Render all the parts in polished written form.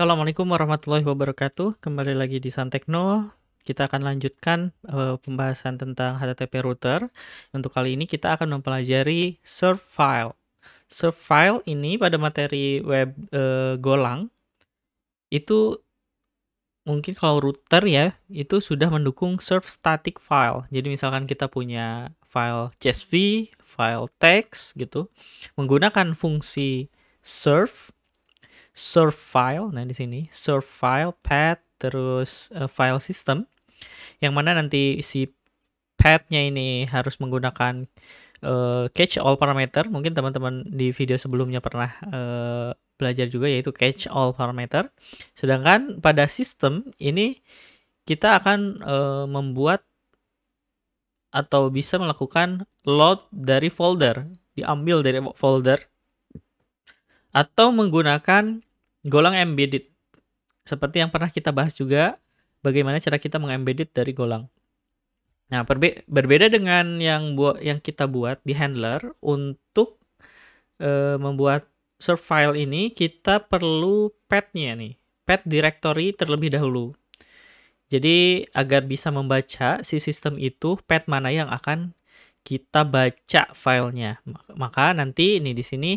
Assalamualaikum warahmatullahi wabarakatuh. Kembali lagi di Santekno. Kita akan lanjutkan pembahasan tentang HTTP router. Untuk kali ini kita akan mempelajari serve file. Serve file ini pada materi web Golang itu mungkin kalau router ya itu sudah mendukung serve static file. Jadi misalkan kita punya file CSV, file text gitu, menggunakan fungsi serve file. Nah, di sini serve file, path, terus file system, yang mana nanti si path-nya ini harus menggunakan catch all parameter. Mungkin teman-teman di video sebelumnya pernah belajar juga, yaitu catch all parameter. Sedangkan pada sistem ini kita akan membuat atau bisa melakukan load dari folder, diambil dari folder, atau menggunakan Golang embedded. Seperti yang pernah kita bahas juga, bagaimana cara kita mengembedded dari Golang. Nah, berbeda dengan yang kita buat di handler, untuk membuat serve file ini kita perlu path-nya nih, path directory terlebih dahulu. Jadi agar bisa membaca si sistem itu, path mana yang akan kita baca filenya. Maka nanti ini di sini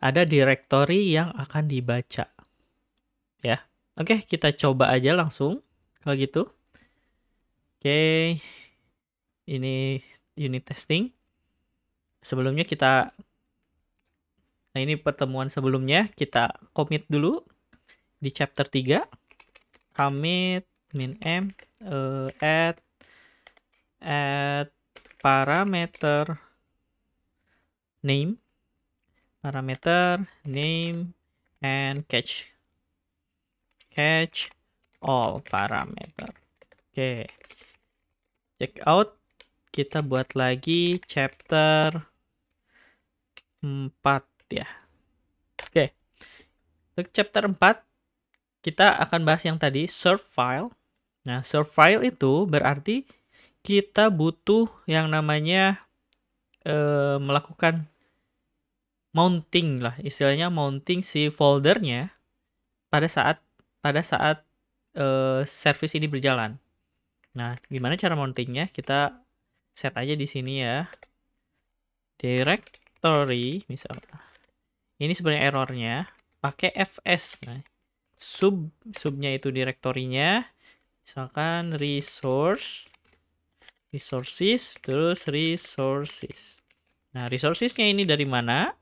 ada directory yang akan dibaca. Ya. Oke, kita coba aja langsung kalau gitu. Oke. Ini unit testing. Sebelumnya nah ini pertemuan sebelumnya, kita commit dulu di chapter 3. Commit min-m add parameter name and catch all parameter. Oke. Check out. Kita buat lagi chapter 4 ya. Oke. Untuk chapter 4 kita akan bahas yang tadi, serve file. Nah, serve file itu berarti kita butuh yang namanya melakukan mounting lah, istilahnya mounting si foldernya pada saat service ini berjalan. Nah, gimana cara mountingnya? Kita set aja di sini ya. Directory misalnya. Ini sebenarnya errornya pakai fs. Nah, subnya itu direktorinya. Misalkan resources, terus resources. Nah, resourcesnya ini dari mana?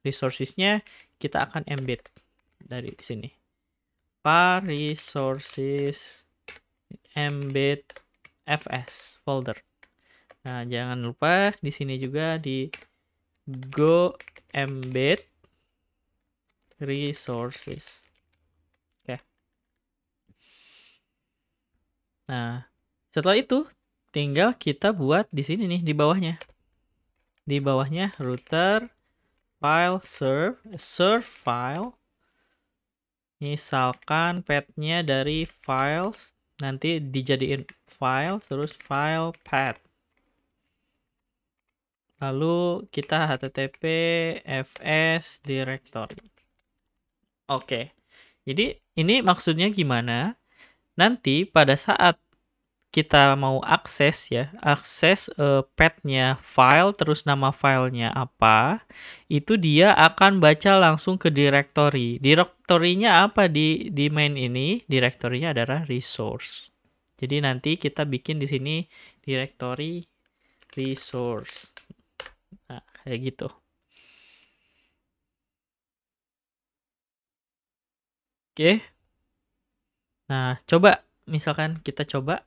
Resourcesnya kita akan embed dari sini. Var resources embed fs folder. Nah, jangan lupa di sini juga di go embed resources. Oke. Nah, setelah itu tinggal kita buat di sini nih di bawahnya. Di bawahnya router file serve file. Misalkan path-nya dari files, nanti dijadiin file, terus file path. Lalu kita http fs directory. Oke. Jadi ini maksudnya gimana? Nanti pada saat kita mau akses ya, akses path-nya file, terus nama filenya apa, itu dia akan baca langsung ke directory. Direktorinya apa di main ini? Direktorinya adalah resource. Jadi nanti kita bikin di sini directory resource. Nah, kayak gitu. Oke. Nah, coba misalkan kita coba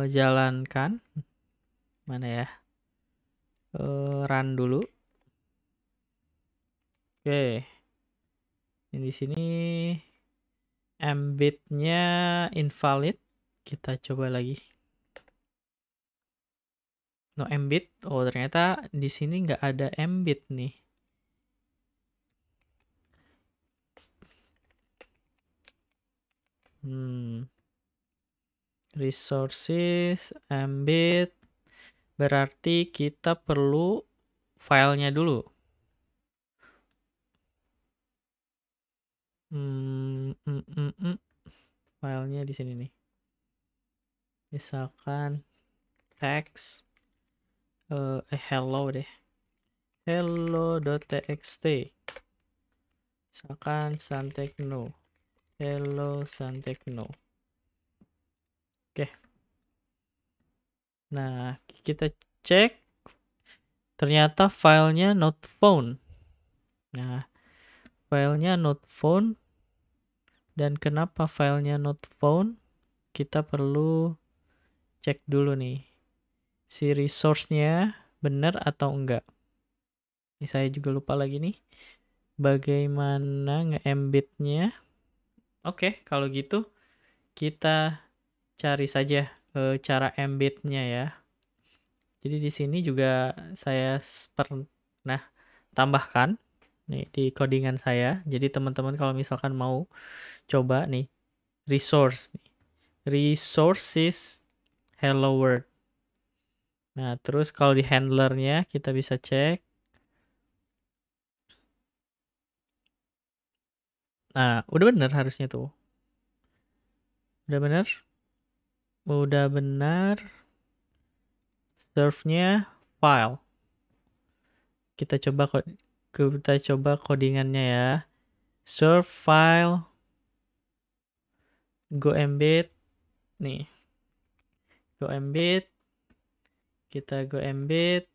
jalankan. Mana ya? Run dulu. Oke. Ini di sini embed-nya invalid. Kita coba lagi. No embed. Oh, ternyata di sini nggak ada embed nih. Resources embed. Berarti kita perlu filenya dulu. Filenya di sini nih. Misalkan text hello deh. hello.txt. Misalkan Santekno. Hello Santekno. Oke. Nah, kita cek. Ternyata filenya not found. Nah, filenya not found. Dan kenapa filenya not found? Kita perlu cek dulu nih. Si resource-nya benar atau enggak. Ini saya juga lupa lagi nih. Bagaimana nge-embed-nya. Oke, kalau gitu kita cari saja cara embed-nya ya. Jadi di sini juga saya pernah tambahkan nih di codingan saya. Jadi teman-teman kalau misalkan mau coba nih resource nih. Resources hello world. Nah, terus kalau di handlernya kita bisa cek. Nah, udah bener harusnya tuh. Udah bener. Udah benar. Serve-nya file. Kita coba codingannya ya. Serve file. Go embed. Nih. Go embed. Kita go embed.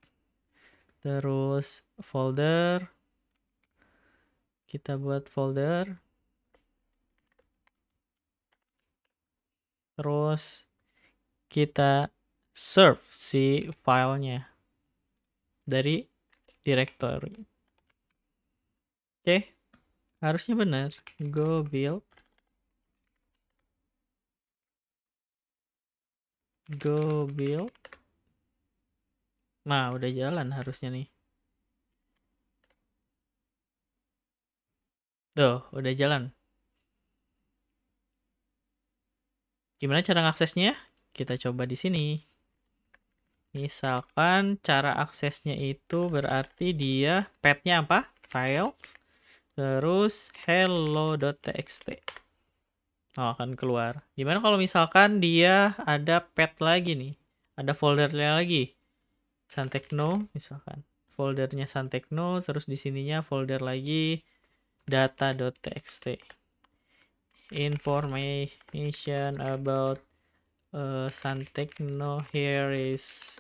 Terus folder. Kita buat folder. Terus kita serve si filenya dari directory. Oke, harusnya benar. Go build. Go build. Nah, udah jalan harusnya nih. Tuh, udah jalan. Gimana cara aksesnya? Kita coba di sini. Misalkan cara aksesnya itu berarti dia path-nya apa? Files. Terus hello.txt. Oh, akan keluar. Gimana kalau misalkan dia ada path lagi nih? Ada foldernya lagi. Santekno misalkan. Foldernya Santekno, terus di sininya folder lagi data.txt. Information about Santekno, here is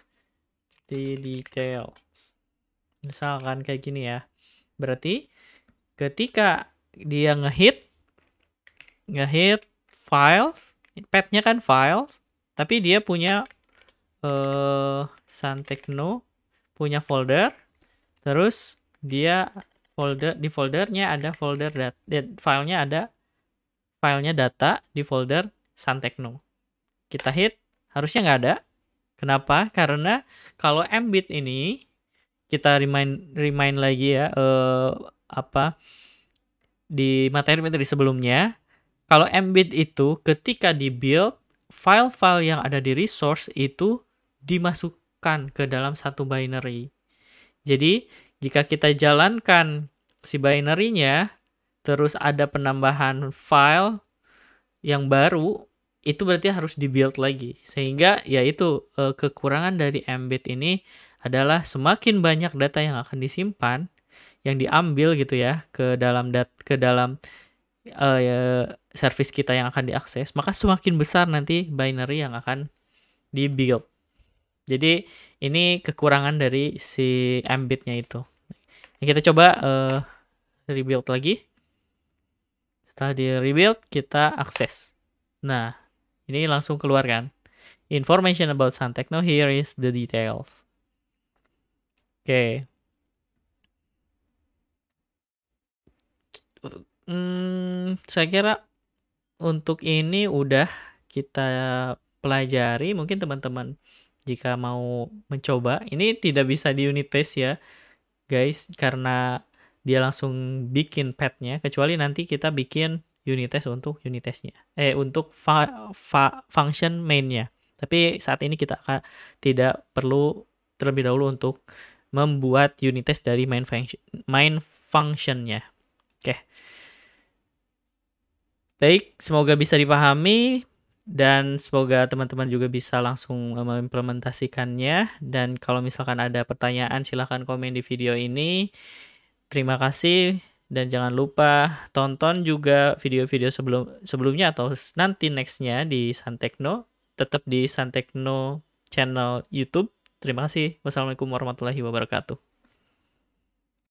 the details. Misalkan kayak gini ya. Berarti ketika dia ngehit files, path-nya kan files, tapi dia punya Santekno punya folder, terus dia di foldernya ada folder filenya ada filenya data di folder Santekno. Kita hit, harusnya nggak ada. Kenapa? Karena kalau embed ini kita remind lagi ya di materi-materi sebelumnya. Kalau embed itu ketika di build, file-file yang ada di resource itu dimasukkan ke dalam satu binary. Jadi, jika kita jalankan si binary-nya, terus ada penambahan file yang baru, itu berarti harus di-build lagi. Sehingga yaitu kekurangan dari embed ini adalah semakin banyak data yang akan disimpan, yang diambil gitu ya ke dalam service kita yang akan diakses, maka semakin besar nanti binary yang akan di-build. Jadi ini kekurangan dari si embed-nya itu. Kita coba rebuild lagi. Setelah di rebuild, kita akses. Nah, ini langsung keluar kan. Information about Santekno, here is the details. Oke. Saya kira untuk ini udah kita pelajari. Mungkin teman-teman jika mau mencoba, ini tidak bisa di unit test ya guys, karena dia langsung bikin path-nya, kecuali nanti kita bikin unit test untuk unit testnya, untuk function main-nya. Tapi saat ini kita tidak perlu terlebih dahulu untuk membuat unit test dari main function-nya. Oke. Baik, semoga bisa dipahami dan semoga teman-teman juga bisa langsung mengimplementasikannya. Dan kalau misalkan ada pertanyaan, silahkan komen di video ini. Terima kasih dan jangan lupa tonton juga video-video sebelumnya atau nanti nextnya di Santekno. Tetap di Santekno channel YouTube. Terima kasih. Wassalamualaikum warahmatullahi wabarakatuh.